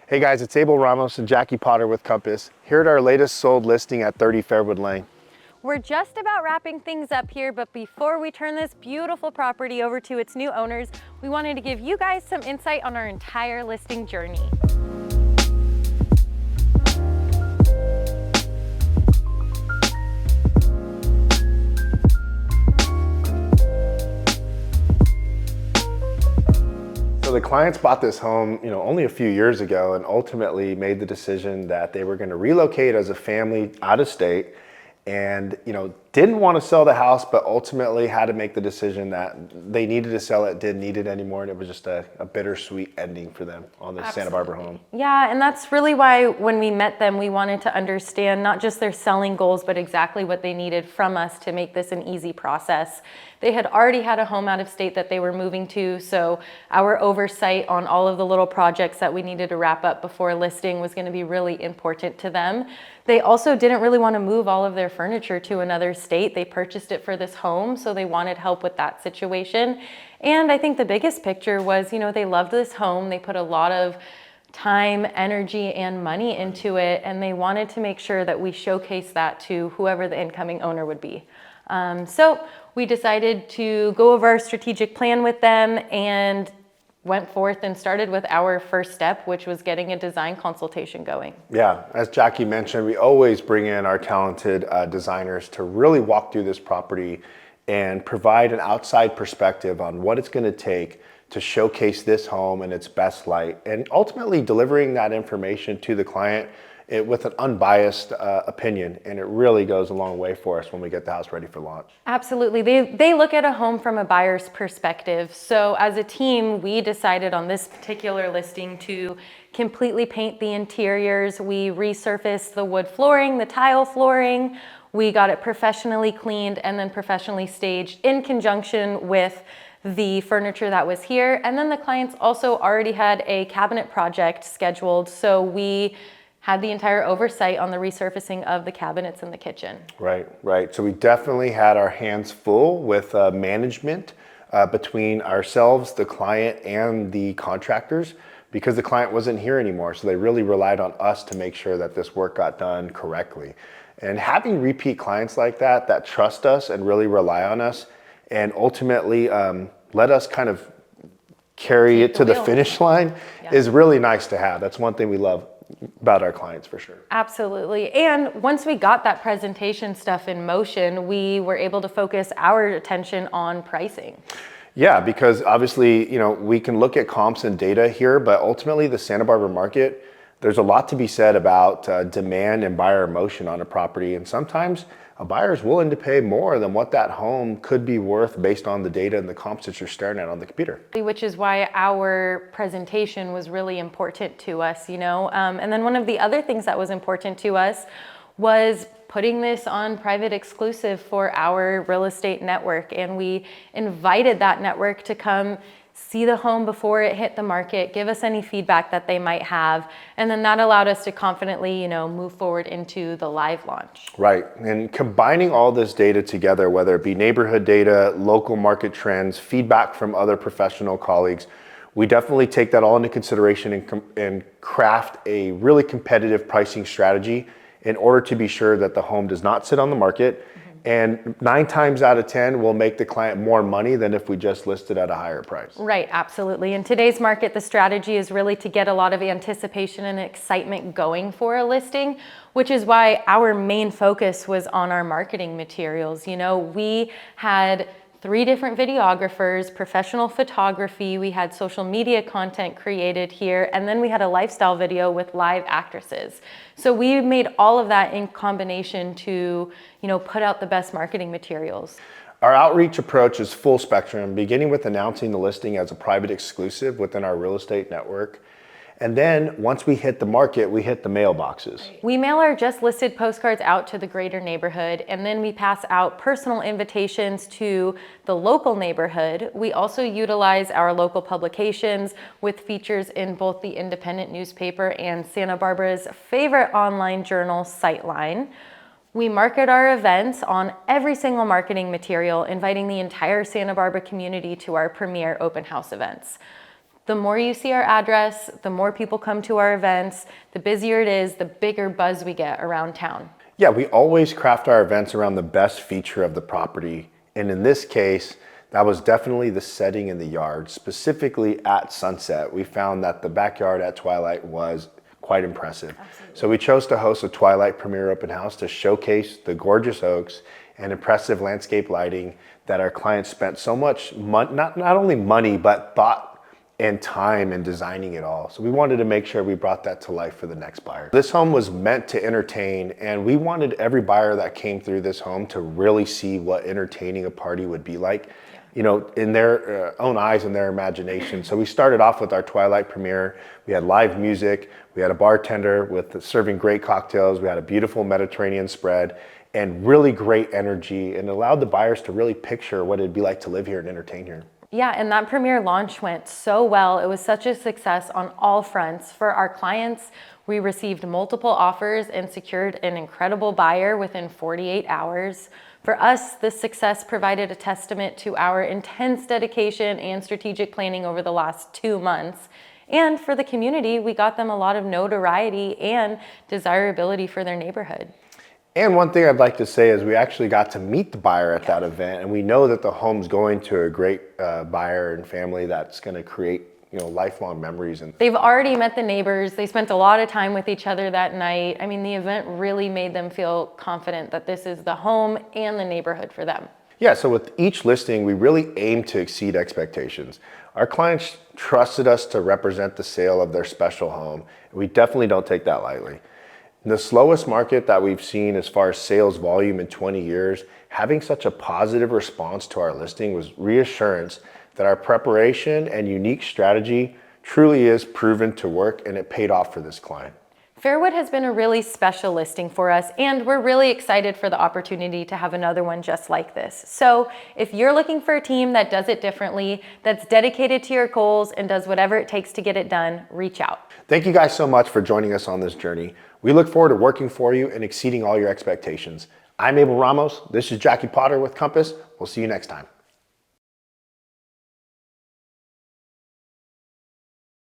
Hey guys, it's Abel, Ramos, and Jackie Potter with Compass, here at our latest sold listing at 30 Fairwood Lane. We're just about wrapping things up here, but before we turn this beautiful property over to its new owners, we wanted to give you guys some insight on our entire listing journey. So the clients bought this home, only a few years ago, and ultimately made the decision that they were going to relocate as a family out of state, and didn't want to sell the house, but ultimately had to make the decision that they needed to sell it, didn't need it anymore, and it was just a bittersweet ending for them on this Santa Barbara home. Yeah, and that's really why when we met them, we wanted to understand not just their selling goals, but exactly what they needed from us to make this an easy process. They had already had a home out of state that they were moving to, so our oversight on all of the little projects that we needed to wrap up before listing was going to be really important to them. They also didn't really want to move all of their furniture to another state. They purchased it for this home, so they wanted help with that situation. And I think the biggest picture was, they loved this home. They put a lot of time, energy, and money into it, and they wanted to make sure that we showcase that to whoever the incoming owner would be. So we decided to go over our strategic plan with them and went forth and started with our first step, which was getting a design consultation going. Yeah, as Jackie mentioned, we always bring in our talented designers to really walk through this property and provide an outside perspective on what it's going to take to showcase this home in its best light, and ultimately delivering that information to the client with an unbiased opinion, and it really goes a long way for us when we get the house ready for launch. Absolutely. They look at a home from a buyer's perspective. So as a team, we decided on this particular listing to completely paint the interiors. We resurfaced the wood flooring, the tile flooring. We got it professionally cleaned and then professionally staged in conjunction with the furniture that was here. And then the clients also already had a cabinet project scheduled, so we had the entire oversight on the resurfacing of the cabinets in the kitchen. Right. So we definitely had our hands full with management between ourselves, the client, and the contractors, because the client wasn't here anymore. So they really relied on us to make sure that this work got done correctly. And having repeat clients like that trust us and really rely on us, and ultimately let us kind of carry it to the finish line, is really nice to have. That's one thing we love about our clients, for sure. Absolutely. And once we got that presentation stuff in motion, we were able to focus our attention on pricing. Yeah, because obviously, we can look at comps and data here, but ultimately the Santa Barbara market, there's a lot to be said about demand and buyer emotion on a property. And sometimes a buyer is willing to pay more than what that home could be worth based on the data and the comps that you're staring at on the computer. Which is why our presentation was really important to us, And then one of the other things that was important to us was putting this on private exclusive for our real estate network. And we invited that network to come see the home before it hit the market, give us any feedback that they might have, and then that allowed us to confidently, move forward into the live launch. Right, and combining all this data together, whether it be neighborhood data, local market trends, feedback from other professional colleagues, we definitely take that all into consideration and craft a really competitive pricing strategy in order to be sure that the home does not sit on the market. And 9 times out of 10 will make the client more money than if we just listed at a higher price. Right, absolutely. In today's market, the strategy is really to get a lot of anticipation and excitement going for a listing, which is why our main focus was on our marketing materials. We had 3 different videographers, professional photography, we had social media content created here, and then we had a lifestyle video with live actresses. So we made all of that in combination to, put out the best marketing materials. Our outreach approach is full spectrum, beginning with announcing the listing as a private exclusive within our real estate network. And then once we hit the market, we hit the mailboxes. We mail our just listed postcards out to the greater neighborhood, and then we pass out personal invitations to the local neighborhood. We also utilize our local publications with features in both the independent newspaper and Santa Barbara's favorite online journal, Sightline. We market our events on every single marketing material, inviting the entire Santa Barbara community to our premier open house events. The more you see our address, the more people come to our events, the busier it is, the bigger buzz we get around town. Yeah, we always craft our events around the best feature of the property. And in this case, that was definitely the setting in the yard. Specifically at sunset, we found that the backyard at Twilight was quite impressive. Absolutely. So we chose to host a Twilight premiere open house to showcase the gorgeous oaks and impressive landscape lighting that our clients spent so much, not only money, but thought and time in designing it all. So we wanted to make sure we brought that to life for the next buyer. This home was meant to entertain, and we wanted every buyer that came through this home to really see what entertaining a party would be like, you know, in their own eyes and their imagination. So we started off with our Twilight premiere. We had live music, we had a bartender with serving great cocktails, we had a beautiful Mediterranean spread, and really great energy, and allowed the buyers to really picture what it'd be like to live here and entertain here. Yeah, and that premiere launch went so well. It was such a success on all fronts. For our clients, we received multiple offers and secured an incredible buyer within 48 hours. For us, this success provided a testament to our intense dedication and strategic planning over the last 2 months. And for the community, we got them a lot of notoriety and desirability for their neighborhood. And one thing I'd like to say is we actually got to meet the buyer at that event, and we know that the home's going to a great buyer and family that's going to create, you know, lifelong memories. And they've already met the neighbors. They spent a lot of time with each other that night. I mean, the event really made them feel confident that this is the home and the neighborhood for them. Yeah, so with each listing, we really aim to exceed expectations. Our clients trusted us to represent the sale of their special home, and we definitely don't take that lightly. In the slowest market that we've seen as far as sales volume in 20 years, having such a positive response to our listing was reassurance that our preparation and unique strategy truly is proven to work, and it paid off for this client. Fairwood has been a really special listing for us, and we're really excited for the opportunity to have another one just like this. So if you're looking for a team that does it differently, that's dedicated to your goals and does whatever it takes to get it done, reach out. Thank you guys so much for joining us on this journey. We look forward to working for you and exceeding all your expectations. I'm Abel Ramos. This is Jackie Potter with Compass. We'll see you next time.